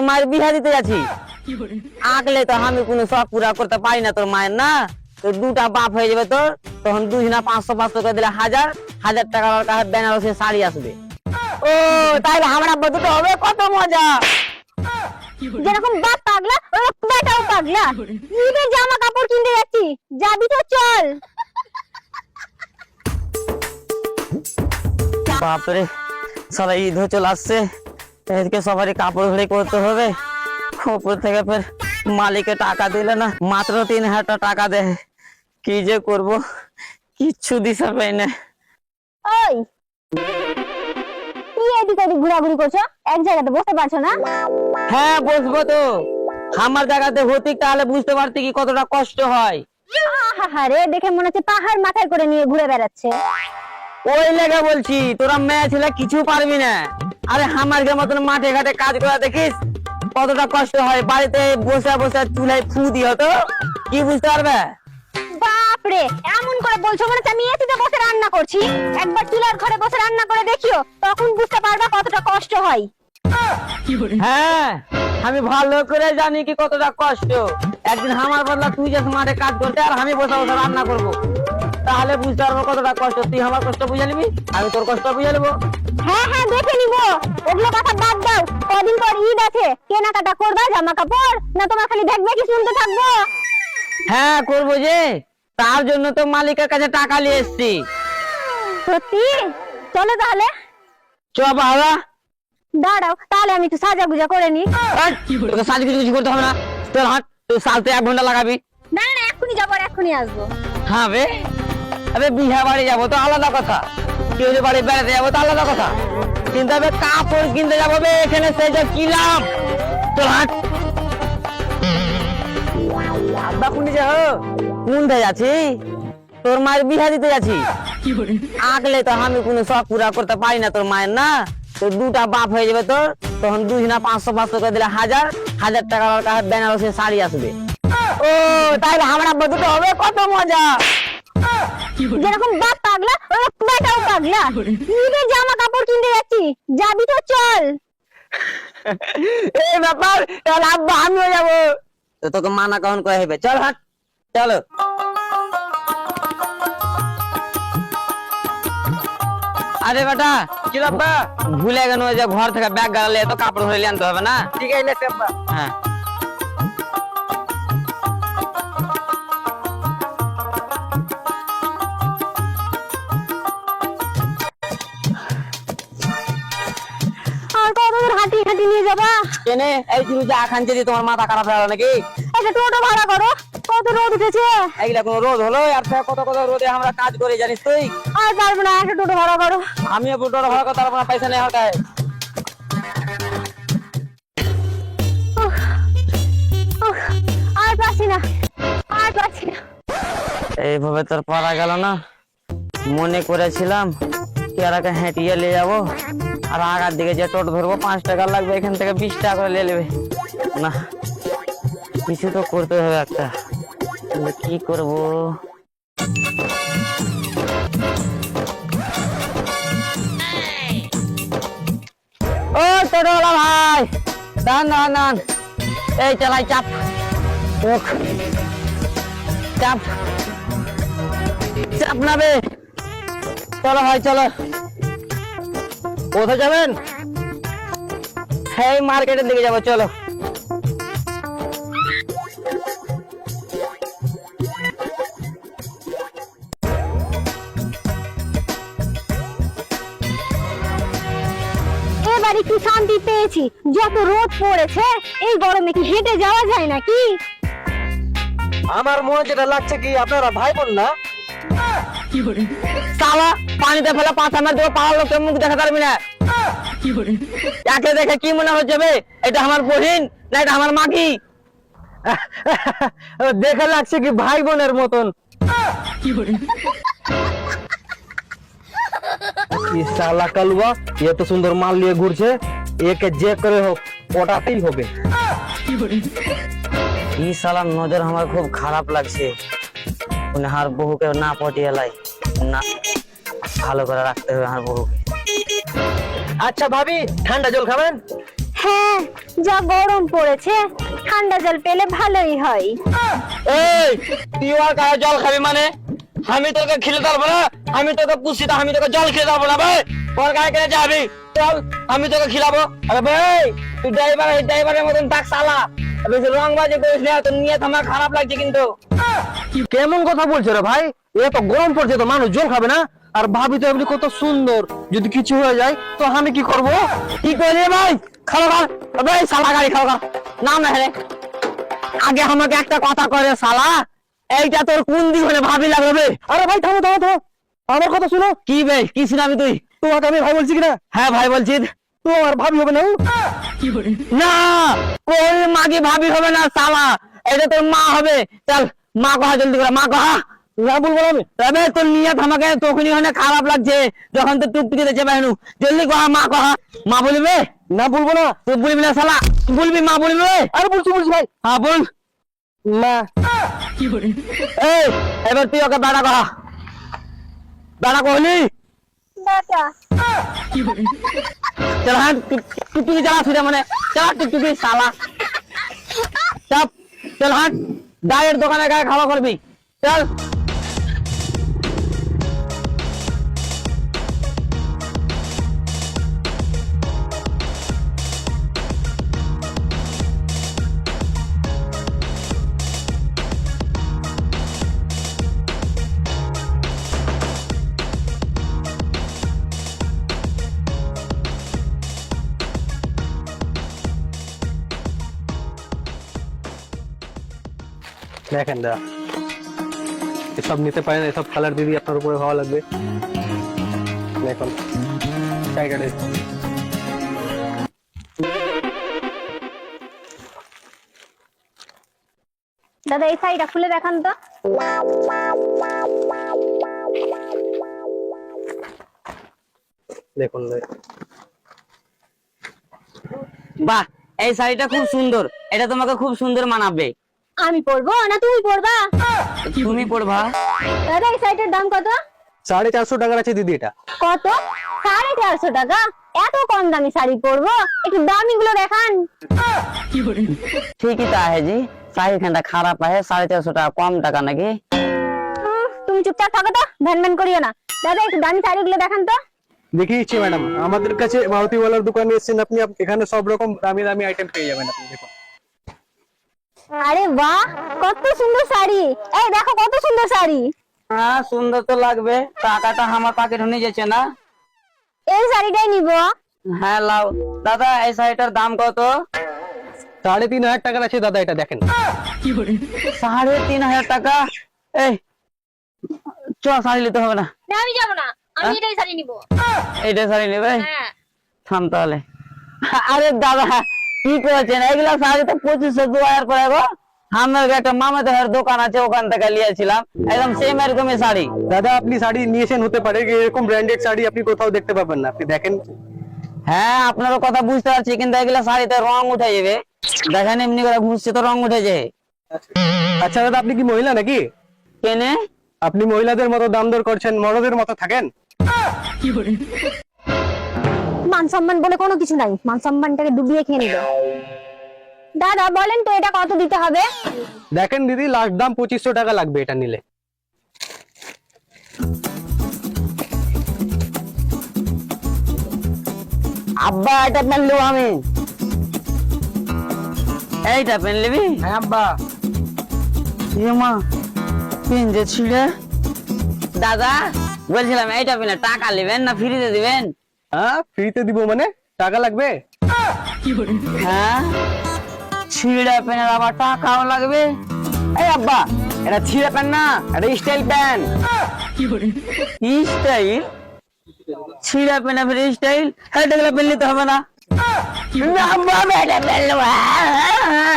মায়ের বিহা দিতে যাচ্ছি। আগলে তো আমি কোনো শখ পুরা করতে পারি না তোর মায়ের, না তো দুটা বাপ হয়ে যাবে তোর, তখন 2 না 500 করে দিলে 1000 টাকার কাছে বেনারসি শাড়ি আসবে। ও তাইলে আমরা দুটো হবে, কত মজা। যেরকম বাপ পাগলা ওরকম বেটাও পাগলা। ঈদের জামা কাপড় কিনতে যাচ্ছি, যাবি তো চল। বাপরে সারা ঈদ চলে আসছে, এদিকে সবারই কাপড় ঘড়ি করতে হবে, উপর থেকে ফের মালিকে টাকা দিলে না, মাত্র 3000 টাকা দেয়। কি যে করব, কিচ্ছু দিশা পাই না। ওই তুই এদিক ওদিক ঘোরাঘুরি করছো, এক জায়গাতে বসতে পারছো না? হ্যাঁ বসবো তো, আমার জায়গাতে হতি তাহলে বুঝতে পারতি কি কতটা কষ্ট হয়। আহারে, দেখে মনে হচ্ছে পাহাড় মাথায় করে নিয়ে ঘুরে বেড়াচ্ছে। ওই লেগে বলছি তোরা মেয়ে ছেলে কিছু পারবি না। আরে আমার মতন মাঠে ঘাটে কাজ করা দেখিস কতটা কষ্ট হয়, বাড়িতে বসে বসে চুলায় ফু দিও তো কি বুঝতে পারবে। বাপরে, এমন করে বলছো মনে হচ্ছে আমি এসিতে বসে রান্না করছি। একবার চুলার ঘরে বসে রান্না করে দেখিও, তখন বুঝতে পারবা কতটা কষ্ট হয়। হ্যাঁ আমি ভালো করে জানি কি কতটা কষ্ট। একদিন আমার বদলা তুই যে মাঠে কাজ করতে আর আমি বসে বসে রান্না করব, তাহলে বুঝতে পারবো কতটা কষ্ট। তুই আমার কষ্ট বুঝে নিবি, আমি তোর কষ্ট বুঝে নেবো। হ্যাঁ হ্যাঁ, দেখে নিবো, ওগুলো কথা বাদ দাও। কদিন পর ঈদ আছে, কেনাকাটা করবা জামা কাপড়, না তোমার খালি দেখবে কি শুনতে থাকবো? হ্যাঁ করবো যে, তার জন্য তো মালিকের কাছে টাকা নিয়ে এসছি। সত্যি? চলো তাহলে। চ বাবা। দাঁড়াও, তাহলে আমি একটু সাজা গুজা করে নি। তোকে সাজ কিছু করতে হবে না, তোর হাট তুই সালতে 1 ঘন্টা লাগাবি। না না, এক্ষুনি যাবো আর এক্ষুনি আসবো। হ্যাঁ বে, আরে বিহা বাড়ি যাবো তো আলাদা কথা, কেউ বাড়ি বেড়াতে যাবো তো আলাদা কথা, কিন্তু আমি কাপড় কিনতে যাবো বে, এখানে সেই যে কি লাভ। তোর হাট আব্বা কোন কোনটা যাচ্ছি, তোর মায়ের বিহা দিতে যাচ্ছি। আগলে তো আমি কোনো শখ পুরা করতে পারি না তোর মায়ের, না তো দুটা বাপ হয়ে যাবে তোর, তখন 2 না 500 করে দিলে 1000 টাকার কাছে বেনারসি শাড়ি আসবে। ও তাইলে আমরা দুটো হবে, কত মজা। যেরকম বাপ পাগলা ওরকম বেটাও পাগলা। ঈদের জামা কাপড় কিনতে যাচ্ছি, যাবি তো চল। এই ব্যাপার, তাহলে আব্বা আমিও যাবো। তো তোকে মানা কখন করে হবে, চল হাট চলো। আরে বেটা কি আব্বা, ভুলে গেল যে ঘর থেকে ব্যাগ গাড়ালে তো কাপড় ধরে আনতে হবে না। ঠিক আছে আব্বা। হ্যাঁ আর কত দূর হাঁটি হাঁটি নিয়ে যাবা? কেনে এই তুমি যা খান যদি তোমার মাথা খারাপ হয়ে গেল নাকি? একটা টোটো ভাড়া করো, কত রোদ উঠেছে। এইগুলা কোনো রোদ হলো? আর কত কত রোদে আমরা কাজ করি জানিস তুই। আর পারবো না, একটা টোটো ভাড়া করো। আমিও টোটো ভাড়া করতে পারবো না, পয়সা নেই আমার কাছে। আর পাচ্ছি না, আর পাচ্ছি না। এইভাবে তোর পারা গেল না, মনে করেছিলাম কেরাকে হেঁটিয়ে নিয়ে যাবো, আর আগার দিকে যে টোটো ধরবো 5 টাকা লাগবে, এখান থেকে 20 টাকা করে নিয়ে নেবে। না কিছু তো করতে হবে একটা, কি করবো। ও টোটোওয়ালা ভাই, দান দান দান, এই চালাই চাপ চাপ চাপ না বে। চলো ভাই চলো। কোথায় যাবেন? হ্যাঁ মার্কেটের দিকে যাবো, চলো। এবারে কি শান্তি পেয়েছি, যত রোদ পড়েছে এই গরমে কি হেঁটে যাওয়া যায় নাকি? আমার মনে যেটা লাগছে কি আপনারা ভাই বোন না। সালা পানিতে ফেলে 5 মিনিট দেবো, পাড়ার লোকের মুখ দেখা পারবি না। একে দেখে কি মনে হচ্ছে বে, এটা আমার বহিন না এটা আমার মাকি? দেখে লাগছে কি ভাই বোনের মতন। সালা কালুয়া এত সুন্দর মাল নিয়ে ঘুরছে, একে যে করে হোক ওটাতেই হবে। এই সালার নজর আমার খুব খারাপ লাগছে, আর বহুকে না পটিয়ে লাই না, ভালো করে রাখতে হবে আমার বহুকে। আচ্ছা ভাবি ঠান্ডা জল খাবেন? হ্যাঁ যা গরম পড়েছে, ঠান্ডা জল পেলে ভালোই হয়। এই তুই আর গায়ে জল খাবি মানে? আমি তোকে খেলে পারবো না, আমি তোকে পুষি না, আমি তোকে জল খেলে পারবো না ভাই। তোর গায়ে কেন যাবি? চল আমি তোকে খিলাবো। আরে ভাই তুই ড্রাইভারের মতন থাক শালা, বেশি রংবাজি করিস না, তোর নিয়ে আমার খারাপ লাগছে কিন্তু। কেমন কথা বলছো রে ভাই? এ তো গরম পড়ছে, তো মানুষ জল খাবে না? আর ভাবি তো এমনি কত সুন্দর, যদি কিছু হয়ে যায় তো আমি কি করব? কি করে ভাই? খালো খা ভাই, শালা গাড়ি খাও খা নাম না রে। আগে আমাকে একটা কথা করে শালা, এইটা তোর কোন দিক হলে ভাবি লাগবে? আরে ভাই থামো থামো থামো, আমার কথা শুনো। কি বে, কি শুনাবি তুই? তোমাকে আমি ভাই বলছি কিনা? হ্যাঁ ভাই বলছি। তো আমার ভাবি হবে না? না কোন মাগে ভাবি হবে না শালা, এটা তোর মা হবে। চল মা কহা, জলদি করে মা কহা। না বলবো না আমি। তবে তোর নিয়ত আমাকে তখনই ওখানে খারাপ লাগছে যখন তুই টুকটুকি দিতে পারিনু। জলদি কহা মা কহা। মা বলবে? না বলবো না। তুই বলবি না শালা, বলবি মা বলবে? আরে বলছি বলছি ভাই। হ্যাঁ বল। মা। এই এবার তুই ওকে দাঁড়া কহা। দাঁড়া কহলি? বাটা চল হ্যাঁ টুকটুকি চালা সুদে মানে, চল টুকটুকি শালা চাপ। চল হাঁট, ডায়ের দোকানে গায়ে খাওয়া করবি চল। দেখেন দা, এসব নিতে পারেন, এসব কালার দিদি আপনার উপরে ভালো লাগবে। দেখুন টাইগারের দাদা এই শাড়িটা খুলে দেখান তো। দেখুন। বাহ এই শাড়িটা খুব সুন্দর, এটা তোমাকে খুব সুন্দর মানাবে। আমি পরবো না তুমি পরবা? তুমি পড়বা। দাদা এই শাড়িটার দাম কত? 450 টাকার আছে দিদি এটা। কত? 450 টাকা? এত কম দামি শাড়ি পরবো? একটু দামি গুলো দেখান। ঠিকই তা है जी, শাড়ি খানটা খারাপ है, 450 টাকা কম টাকা নাকি? তুমি চুপচাপ থাকো তো, ভ্যান ভ্যান করিও না। দাদা একটু দামি শাড়িগুলো দেখান তো। দেখিয়েছি ম্যাডাম, আমাদের কাছে মারুতিওয়ালার দোকানে এসেছেন আপনি, এখানে সব রকম দামি দামি আইটেম পেয়ে যাবেন আপনি। দেখুন। আরে বাহ, কত সুন্দর শাড়ি! এই দেখো কত সুন্দর শাড়ি। হ্যাঁ সুন্দর তো লাগবে, টাকাটা আমার পকেট নিয়ে যাচ্ছে না। এই শাড়িটাই নিব। হ্যাঁ লাও। দাদা এই শাড়িটার দাম কত? 3500 টাকার আছে দাদা, এটা দেখেন। 3500 টাকা? এই চ শাড়ি নিতে হবে না। না আমি যাব না, আমি এটাই শাড়ি নিব। এইটা শাড়ি নেবে? হ্যাঁ। থাম তাহলে। আরে দাদা কি করছেন, এগুলা শাড়ি তো 2500 করে গো। আমার একটা মামাদের দোকান আছে, ওখান থেকে নিয়েছিলাম একদম সেম এরকমই শাড়ি। দাদা আপনি শাড়ি নিয়েছেন, হতে পারে এরকম ব্র্যান্ডেড শাড়ি আপনি কোথাও দেখতে পাবেন না, আপনি দেখেন। হ্যাঁ আপনারও কথা বুঝতে পারছি, কিন্তু এগুলা শাড়িতে রং উঠে যাবে। দেখেন এমনি করে ঘুরছে তো রং উঠে যায়। আচ্ছা দাদা আপনি কি মহিলা নাকি? কেনে? আপনি মহিলাদের মতো দাম দর করছেন, মরদের মতো থাকেন। মান সম্মান বলে কোনো কিছু নাই, মান সম্মানটাকে ডুবিয়ে খেয়ে নিল। দাদা বলেন তো এটা কত দিতে হবে? দেখেন দিদি, লাস্ট দাম 2500 টাকা লাগবে এটা নিলে। আব্বা এটা পেন নেবো আমি। এইটা পেন নিবি? হ্যাঁ আব্বা। এ মা পেন যে ছিঁড়ে। দাদা বলছিলাম এইটা পেনে টাকা নেবেন না ফ্রিতে দিবেন? হ্যাঁ ফ্রিতে দিব মানে, টাকা লাগবে? হ্যাঁ ছিঁড়ে পেনের আবার টাকাও লাগবে। এই আব্বা এটা ছিঁড়ে পেন না, এটা স্টাইল পেন। স্টাইল? ছিঁড়ে পেনে ফির স্টাইল? এটা গেলে পেন নিতে হবে না। আব্বা আমি এটা পেন নেবো,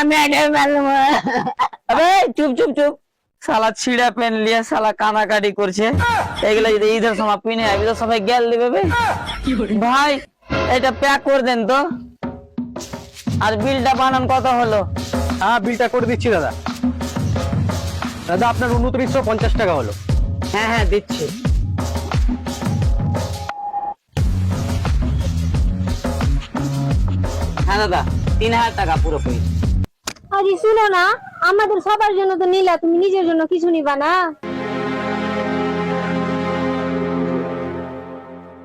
আমি এটা পেন নেবো। আবে চুপ চুপ চুপ, শালা ছিঁড়ে পেন লিয়ে শালা কানাকাটি করছে। এগুলা যদি ঈদের সময় পিনে আবি তো সবাই গেল দিবে বে। ভাই এটা প্যাক করে দেন তো। আর বিলটা বানান কত হলো? হ্যাঁ বিলটা করে দিচ্ছি দাদা। দাদা আপনার 2950 টাকা হলো। হ্যাঁ হ্যাঁ দিচ্ছি। হ্যাঁ দাদা 3000 টাকা পুরোপুরি। আরে শুনো না, আমাদের সবার জন্য তো নিলা, তুমি নিজের জন্য কিছু নিবা না?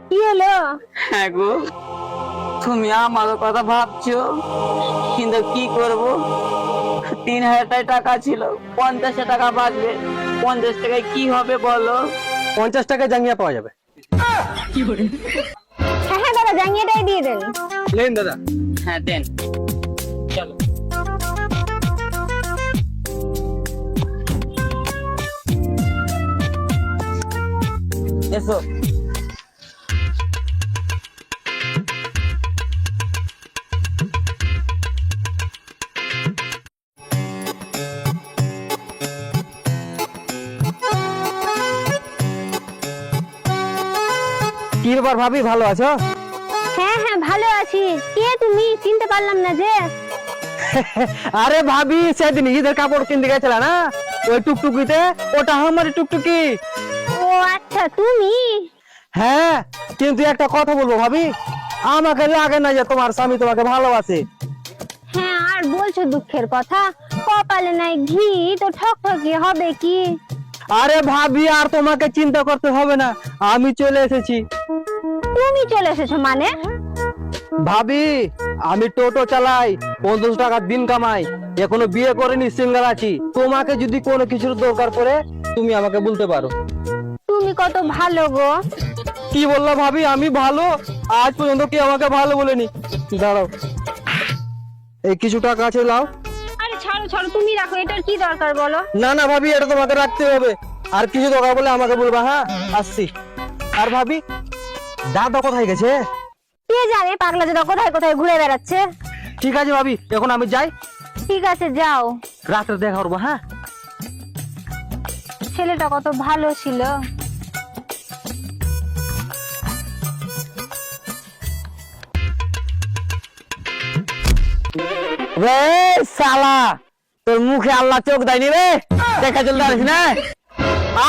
কি হলো? হ্যাঁ গো, তুমি আমার কথা ভাবছো, কিন্তু কি করব, 3000 টাকা ছিল, 50 টাকা বাঁচবে, 50 টাকায় কি হবে বলো? 50 টাকায় জাঙ্গিয়া পাওয়া যাবে। হ্যাঁ হ্যাঁ দাদা, জাঙ্গিয়াটাই দিয়ে দেন। নেন দাদা। হ্যাঁ দেন, চলো। এসো। কি ব্যাপার ভাবি, ভালো আছো? হ্যাঁ হ্যাঁ ভালো আছি। কে তুমি? চিনতে পারলাম না যে। আরে ভাবি, সেদিন ঈদের কাপড় কিনতে গেছিল না, ওই টুকটুকিতে, ওটা আমার টুকটুকি। ও আচ্ছা, তুমি? হ্যাঁ, কিন্তু একটা কথা বলবো ভাবি, আমাকে লাগে না যে তোমার স্বামী তোমাকে ভালোবাসে। হ্যাঁ, আর বলছো দুঃখের কথা, কপালে নাই ঘি তো ঠকঠকি হবে কি? আরে ভাবি, আর তোমাকে চিন্তা করতে হবে না, আমি চলে এসেছি। তুমি চলে এসেছো মানে? ভাবি, আমি টোটো চালাই, 50 টাকা দিন কামাই, এখনো বিয়ে করিনি, সিঙ্গেল আছি। তোমাকে যদি কোনো কিছুর দরকার পড়ে, তুমি আমাকে বলতে পারো। তুমি কত ভালো গো। কি বললা ভাবি, আমি ভালো? আজ পর্যন্ত কি আমাকে ভালো বলেনি। দাঁড়াও, এই কিছু টাকা আছে, লাও। আরে ছাড়ো ছাড়ো, তুমি রাখো, এটার কি দরকার বলো? না না ভাবি, এটা তোমাকে রাখতে হবে, আর কিছু দরকার বলে আমাকে বলবা। হ্যাঁ, আসছি। আর ভাবি, দাদা কোথায় গেছে? কে জানে, পাগলা দাদা কোথায় কোথায় ঘুরে বেড়াচ্ছে। ঠিক আছে ভাবি, এখন আমি যাই, ঠিক আছে যাও। রাত্রে দেখা করবো। হ্যাঁ, ছেলেটা কত ভালো ছিল। রে শালা, তোর মুখে আল্লাহ চোখ দেয়নি রে, দেখা চলতে পারিস না?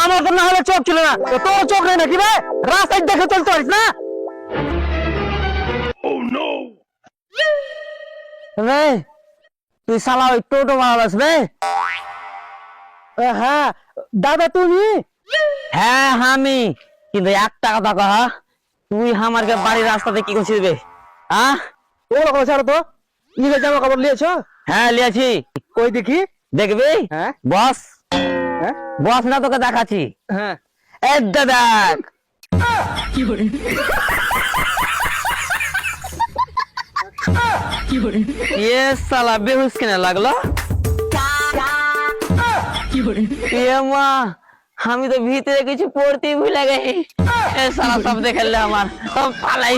আমার তো না হলে চোখ ছিল না, তো তোর চোখ নেই নাকি রে? রাস্তায় দেখে চলতে পারিস না? রে তুই শালা ওই টোটো ভালোবাস রে? হ্যাঁ দাদা, তুমি? হ্যাঁ আমি, কিন্তু একটা কথা কহ, তুই আমাকে বাড়ির রাস্তাতে কি করছিস বে? হ্যাঁ ওরকম ছাড়ো তো, নিজের জামা কাপড় নিয়েছো? হ্যাঁ লিয়াছি। কই দেখি। দেখবি? হ্যাঁ বস, হ্যাঁ বস না তোকে দেখাচ্ছি। হ্যাঁ। এই দেখ। ये साला बेहोश केने লাগলো? মা, আমি তো ভিতরে কিছু পড়তেই ভুলে গেছি। এ সালা সব দেখে আমার, সব পালাই।